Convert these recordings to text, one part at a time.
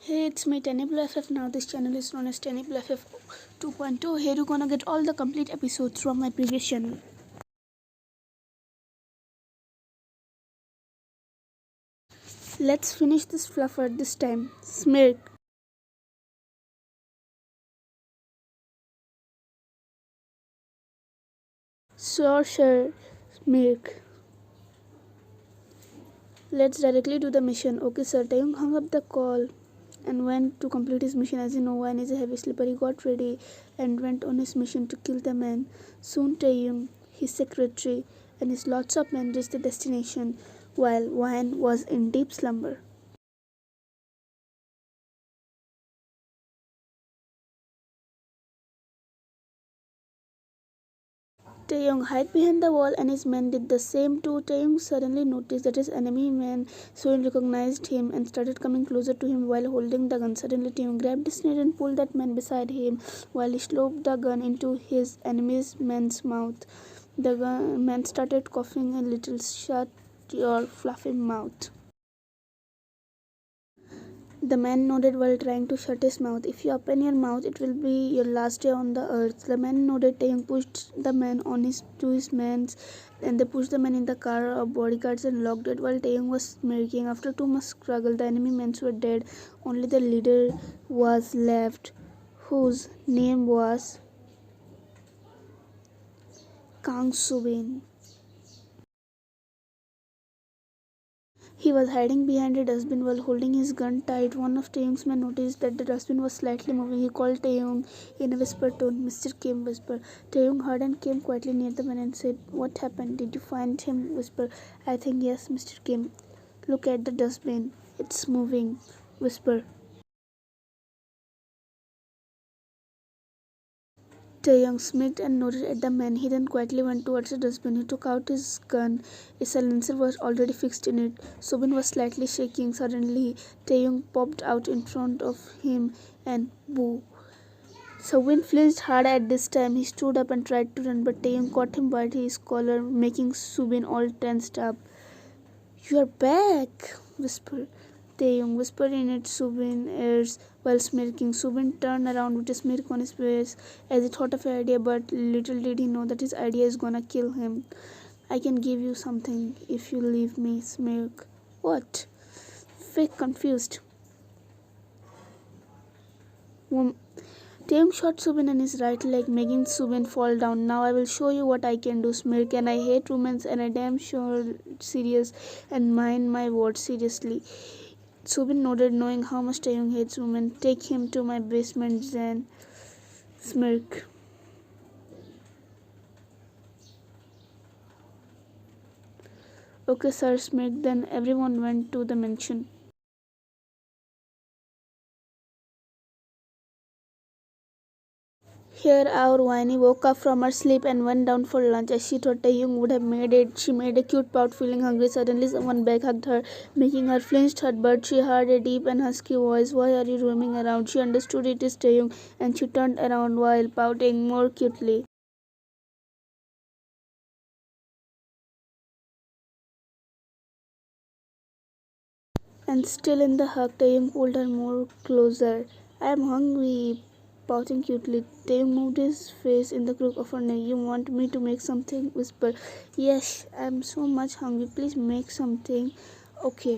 Hey, it's me Tany FF. Now this channel is known as Tany FF 2.0. Here you're gonna get all the complete episodes from my previous channel. Let's finish this fluffer this time. Smirk. Sure. Smirk. Let's directly do the mission. Okay, sir. Taehyung hung up the call and went to complete his mission. As you know, Wine is a heavy sleeper. He got ready and went on his mission to kill the man. Soon Taehyung, his secretary, and his lots of men reached the destination while Wine was in deep slumber. Taehyung hid behind the wall and his men did the same too. Taehyung suddenly noticed that his enemy men soon recognized him and started coming closer to him while holding the gun. Suddenly Taehyung grabbed his snare and pulled that man beside him while he shoved the gun into his enemy's man's mouth. The man started coughing a little. Shut your fluffy mouth. The man nodded while trying to shut his mouth. If you open your mouth, it will be your last day on the earth. The man nodded. Taehyung pushed the man to his mans, and they pushed the man in the car of bodyguards and locked it while Taehyung was smirking. After too much struggle, the enemy men were dead. Only the leader was left, whose name was Kang Subin. He was hiding behind a dustbin while holding his gun tight. One of Taehyung's men noticed that the dustbin was slightly moving. He called Taehyung in a whispered tone. Mr. Kim whispered. Taehyung heard and came quietly near the man and said, "What happened? Did you find him?" Whisper. "I think yes, Mr. Kim. Look at the dustbin. It's moving." Whisper. Taehyung smirked and nodded at the man. He then quietly went towards the dustbin. He took out his gun. A silencer was already fixed in it. Subin was slightly shaking. Suddenly, Taehyung popped out in front of him and boo. Subin flinched hard at this time. He stood up and tried to run, but Taehyung caught him by his collar, making Subin all tensed up. "You're back," whispered Taehyung, whispered in it Subin's ears while smirking. Subin turned around with a smirk on his face as he thought of an idea, but little did he know that his idea is gonna kill him. "I can give you something if you leave me," smirk. "What?" Fake confused. Taehyung shot Subin in his right leg, making Subin fall down. "Now I will show you what I can do," smirk. "And I hate romance, and I damn sure serious, and mind my words seriously." Subin nodded, knowing how much Taehyung hates women. "Take him to my basement, Zen." Smirk. "Okay, sir," smirk. Then everyone went to the mansion. Here our Winnie woke up from her sleep and went down for lunch. As she thought Taehyung would have made it, she made a cute pout, feeling hungry. Suddenly someone back hugged her, making her flinch her, but she heard a deep and husky voice. "Why are you roaming around?" She understood it is Taehyung, and she turned around while pouting more cutely. And still in the hug, Taehyung pulled her more closer. "I am hungry," pouting cutely. Taehyung moved his face in the crook of her neck. "You want me to make something?" Whispered. "Yes, I am so much hungry. Please make something." "Okay."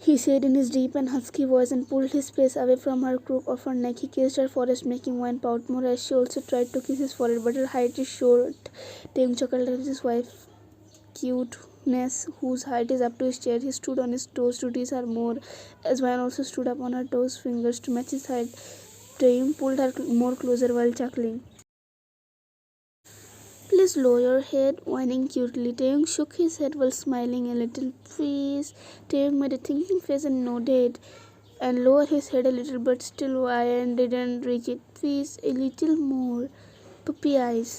He said in his deep and husky voice and pulled his face away from her crook of her neck. He kissed her forehead, making Wine pout more as she also tried to kiss his forehead, but her height is short. Taehyung chuckled at his wife's cuteness, whose height is up to his chair. He stood on his toes to tease her more, as Wine also stood up on her toes, fingers to match his height. Taehyung pulled her more closer while chuckling. "Please lower your head," whining cutely. Taehyung shook his head while smiling a little. "Please." Taehyung made a thinking face and nodded and lowered his head a little, but still Wine didn't reach it. "Please, a little more." Puppy eyes.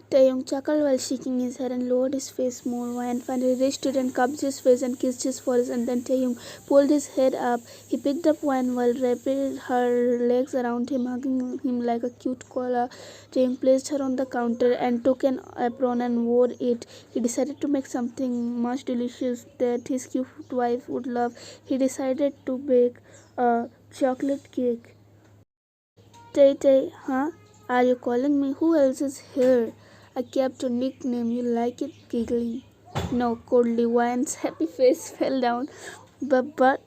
Taehyung chuckled while shaking his head and lowered his face more. Ryan finally reached it and cupped his face and kissed his forehead, and then Taehyung pulled his head up. He picked up Ryan while wrapping her legs around him, hugging him like a cute koala. Taehyung placed her on the counter and took an apron and wore it. He decided to make something much delicious that his cute wife would love. He decided to bake a chocolate cake. Tay Tay, huh? Are you calling me? Who else is here? I kept your nickname. You like it? Giggling. No, coldly. Ryan's happy face fell down. But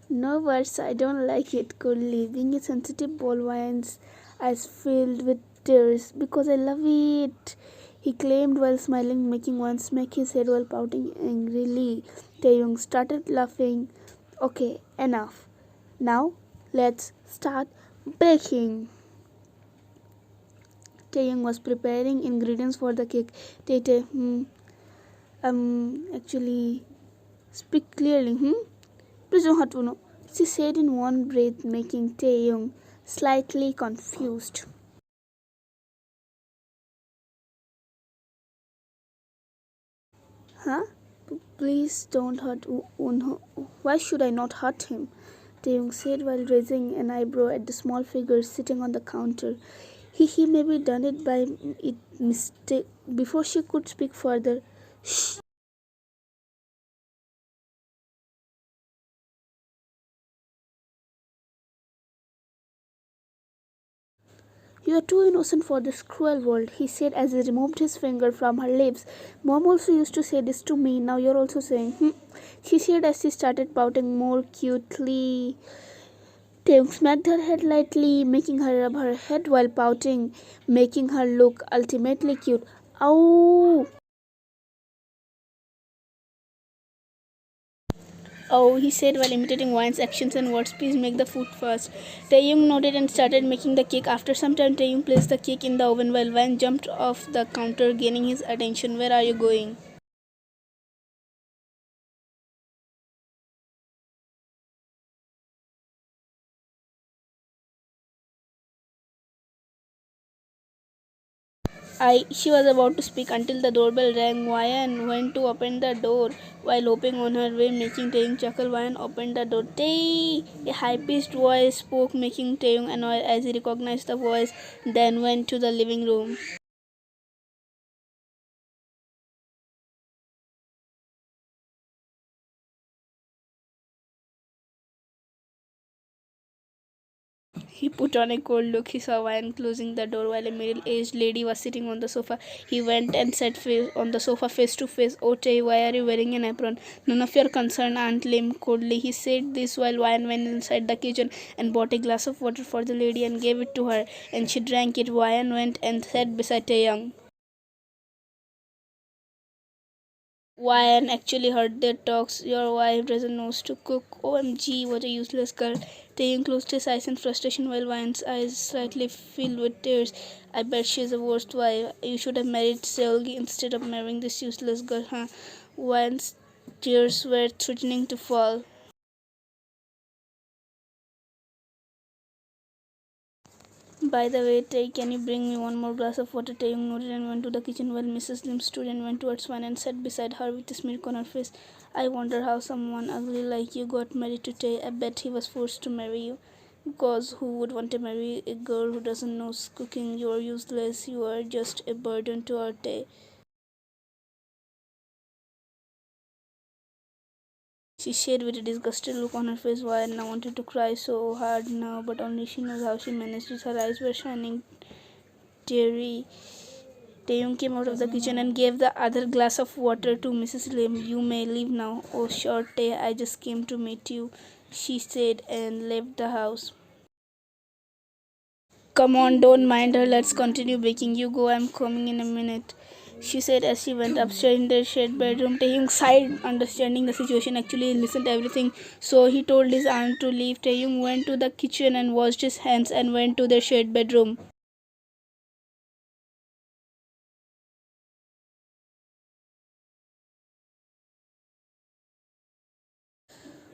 no words. I don't like it. Coldly. Being a sensitive boy, Ryan's eyes filled with tears because I love it. He claimed while smiling, making one smack his head while pouting angrily. Taeyong started laughing. Okay, enough. Now let's start baking. Taeyong was preparing ingredients for the cake. Tete, actually, speak clearly, Please don't hurt no. She said in one breath, making Taeyong slightly confused. Huh? Please don't hurt Unho. Why should I not hurt him? Taeyong said while raising an eyebrow at the small figure sitting on the counter. He maybe done it by it mistake. Before she could speak further, shh. You are too innocent for this cruel world, he said as he removed his finger from her lips. Mom also used to say this to me, now you're also saying, she said as she started pouting more cutely. Taeyong smacked her head lightly, making her rub her head while pouting, making her look ultimately cute. Ow! Oh, he said while imitating Wine's actions and words, please make the food fast. Taeyong nodded and started making the cake. After some time, Taeyong placed the cake in the oven while Wine jumped off the counter, gaining his attention. Where are you going? She was about to speak until the doorbell rang. Wyan went to open the door while hoping on her way, making Taeyong chuckle. Wyan opened the door. Tae! A high-pitched voice spoke, making Taeyong annoyed as he recognized the voice, then went to the living room. He put on a cold look. He saw Wyan closing the door while a middle-aged lady was sitting on the sofa. He went and sat on the sofa face to face. Oh, Tay, why are you wearing an apron? None of your concern, Aunt Lim, coldly. He said this while Wyan went inside the kitchen and bought a glass of water for the lady and gave it to her. And she drank it. Wyan went and sat beside Taeyang. Wyan actually heard their talks. Your wife doesn't know to cook. OMG, what a useless girl. Taeyong closed his eyes in frustration while Wyan's eyes slightly filled with tears. I bet she's the worst wife. You should have married Seolgi instead of marrying this useless girl, huh? Wyan's tears were threatening to fall. By the way, Tay, can you bring me one more glass of water? Taeyong nodded and went to the kitchen while Mrs. Lim stood and went towards Wan and sat beside her with a smirk on her face. I wonder how someone ugly like you got married to Tay. I bet he was forced to marry you. Because who would want to marry a girl who doesn't know cooking? You are useless. You are just a burden to our Tay. She said with a disgusted look on her face. Wan wanted to cry so hard now, but only she knows how she managed it. Her eyes were shining teary. Taeyong came out of the kitchen and gave the other glass of water to Mrs. Lim. You may leave now. Oh, sure, Tay, I just came to meet you, she said and left the house. Come on, don't mind her. Let's continue baking. You go, I'm coming in a minute, she said as she went upstairs in their shared bedroom. Taeyong sighed, understanding the situation. Actually, he listened to everything, so he told his aunt to leave. Taeyong went to the kitchen and washed his hands and went to their shared bedroom.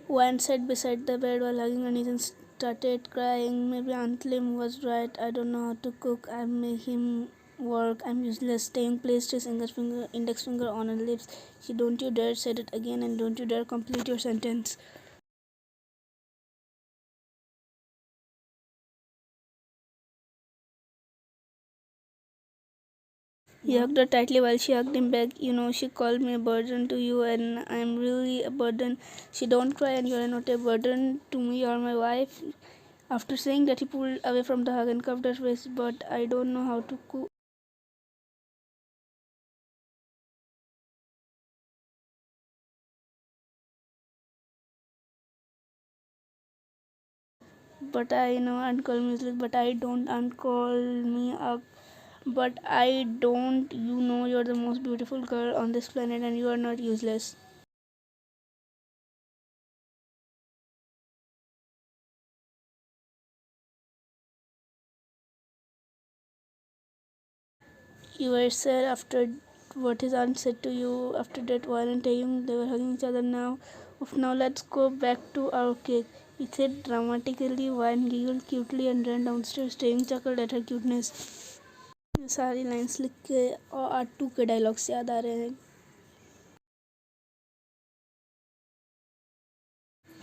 Wan sat beside the bed while hugging her knees and started crying. Maybe Aunt Lim was right. I don't know how to cook. I make him work. I'm useless. Taehyung placed his index finger on her lips. Don't you dare say it again, and don't you dare complete your sentence. He hugged her tightly while she hugged him back. You know, she called me a burden to you, and I'm really a burden. She don't cry, and you're not a burden to me. You're my wife. After saying that, he pulled away from the hug and covered her face. But I don't know how to cook. But I know Aunt call me useless. But I don't Aunt call me up. But I don't. You know, you're the most beautiful girl on this planet, and you are not useless. You were sad after what his aunt said to you after that violent Taehyung. They were hugging each other now. Oof, now let's go back to our cake. He said dramatically, Wine giggled cutely and ran downstairs. Taehyung chuckled at her cuteness. ये सारी lines लिख के और are to के dialogue से याद आ रहे हैं.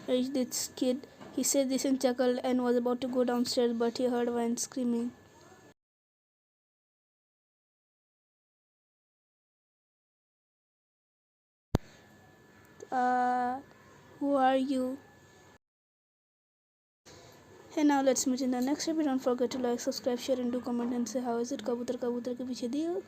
Reached this kid. He said this and chuckled and was about to go downstairs, but he heard Wine screaming. Uh, who are you? Hey, now let's meet in the next episode. Don't forget to like, subscribe, share, and do comment and say how is it? Kabutar kabutar ke piche diyo.